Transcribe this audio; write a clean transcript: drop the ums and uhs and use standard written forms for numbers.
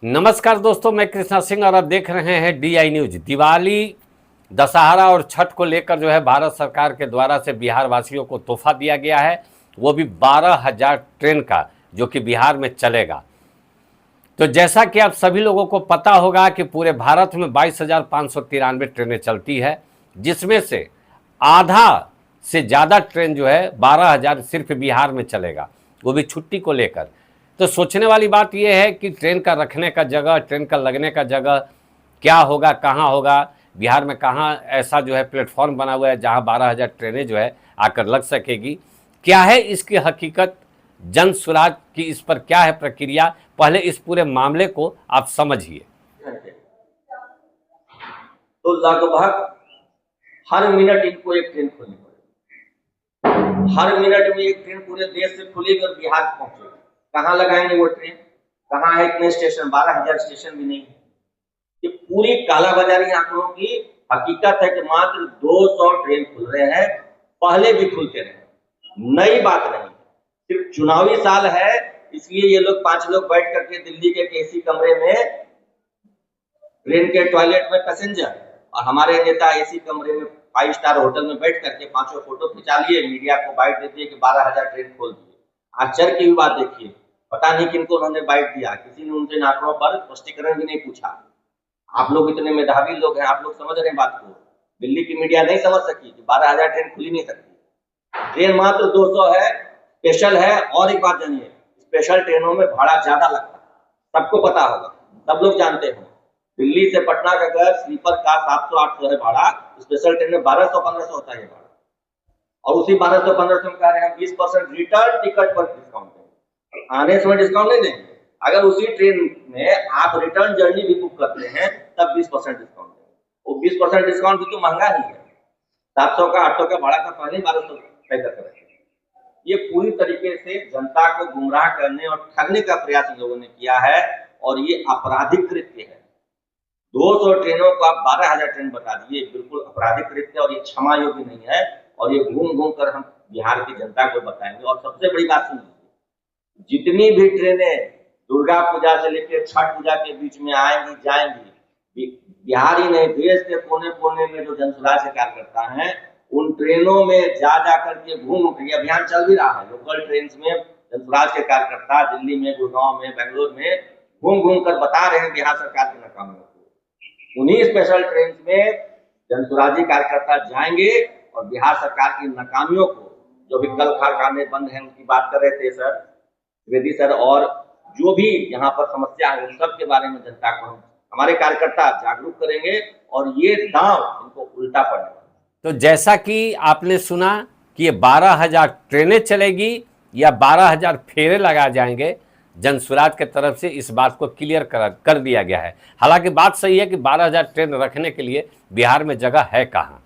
नमस्कार दोस्तों, मैं कृष्णा सिंह और आप देख रहे हैं DI न्यूज। दिवाली, दशहरा और छठ को लेकर जो है भारत सरकार के द्वारा से बिहार वासियों को तोहफा दिया गया है, वो भी 12,000 ट्रेन का, जो कि बिहार में चलेगा। तो जैसा कि आप सभी लोगों को पता होगा कि पूरे भारत में 22,593 ट्रेनें चलती है, जिसमें से आधा से ज़्यादा ट्रेन जो है 12,000 सिर्फ बिहार में चलेगा, वो भी छुट्टी को लेकर। तो सोचने वाली बात यह है कि ट्रेन का रखने का जगह, ट्रेन का लगने का जगह क्या होगा, कहाँ होगा, बिहार में कहाँ ऐसा जो है प्लेटफॉर्म बना हुआ है जहाँ 12,000 ट्रेनें जो है आकर लग सकेगी। क्या है इसकी हकीकत, जन स्वराज की इस पर क्या है प्रक्रिया, पहले इस पूरे मामले को आप समझिए। तो लगभग हर मिनट इनको एक ट्रेन खोलनी पड़ेगी। हर मिनट में एक ट्रेन पूरे देश से खुलेगी और बिहार पहुंचेगी। कहाँ लगाएंगे वो ट्रेन? कहाँ है इतने स्टेशन? 12,000 स्टेशन भी नहीं है। ये पूरी कालाबाजारी आंकड़ों की हकीकत है कि मात्र 200 ट्रेन खुल रहे हैं, पहले भी खुलते रहे, नई बात नहीं। सिर्फ चुनावी साल है, इसलिए ये लोग 5 लोग बैठ करके दिल्ली के एसी कमरे में, ट्रेन के टॉयलेट में पैसेंजर, और हमारे नेता एसी कमरे में 5 स्टार होटल में बैठ करके 5 फोटो खिंचा लिए, मीडिया को बाइट दे दिए कि 12,000 ट्रेन खोल दिए। आश्चर्य की भी बात देखिए, पता नहीं किनको उन्होंने बाइट दिया, किसी ने उनसे आंकड़ों पर स्पष्टीकरण भी नहीं पूछा। आप लोग इतने मेधावी लोग हैं, आप लोग समझ रहे हैं बात को। दिल्ली की मीडिया नहीं समझ सकी कि 12,000 ट्रेन खुल ही नहीं सकती। ट्रेन मात्र 200 है, स्पेशल है। और एक बात जानिए, स्पेशल ट्रेनों में भाड़ा ज्यादा लगता है, सबको पता होगा, सब लोग जानते हो। दिल्ली से पटना का अगर स्लीपर का 700-800 है भाड़ा, स्पेशल ट्रेन में 1200-1500 होता है भाड़ा। और उसी 1200-1500 में कह रहे हैं 20% रिटर्न टिकट पर डिस्काउंट देंगे, आने समय डिस्काउंट नहीं देंगे। अगर उसी ट्रेन में आप रिटर्न जर्नी भी बुक करते हैं तब 20% डिस्काउंट देंगे। वो 20% डिस्काउंट भी तो महंगा ही है, 700 का 800 का भाड़ा था, पहले 1200 तय कर रहे। ये पूरी तरीके से जनता को गुमराह करने और ठगने का प्रयास इन लोगों ने किया है, और ये आपराधिक कृत्य है। 200 ट्रेनों को आप 12,000 ट्रेन बता दिए, बिल्कुल आपराधिक कृत्य, और ये क्षमा योग्य नहीं है। और ये घूम घूम कर हम बिहार की जनता को बताएंगे। और सबसे बड़ी बात सुनिए, जितनी भी ट्रेनें दुर्गा पूजा से लेकर छठ पूजा के बीच में आएंगी जाएंगी, बिहार ही नहीं, देश के कोने कोने में जो जनसुराज से कार्यकर्ता है, उन ट्रेनों में जा करके घूम, ये अभियान चल भी रहा है। लोकल ट्रेन में जनसुराज के कार्यकर्ता दिल्ली में, गुड़गांव में, बेंगलोर में घूम घूम कर बता रहे हैं बिहार सरकार की नाकामियों को। उन्हीं स्पेशल ट्रेन में जनसुराजी कार्यकर्ता जाएंगे और बिहार सरकार की नाकामियों को, जो भी कल कारखाने बंद हैं उनकी बात कर रहे थे सर द्विवेदी सर, और जो भी यहाँ पर समस्या है उन सब के बारे में जनता को हमारे कार्यकर्ता जागरूक करेंगे, और ये दांव इनको उल्टा पड़ने वाला। तो जैसा कि आपने सुना कि ये 12,000 ट्रेनें चलेगी या 12,000 फेरे लगा जाएंगे, जनसुराज के तरफ से इस बात को क्लियर कर दिया गया है। हालांकि बात सही है कि 12,000 ट्रेन रखने के लिए बिहार में जगह है कहाँ।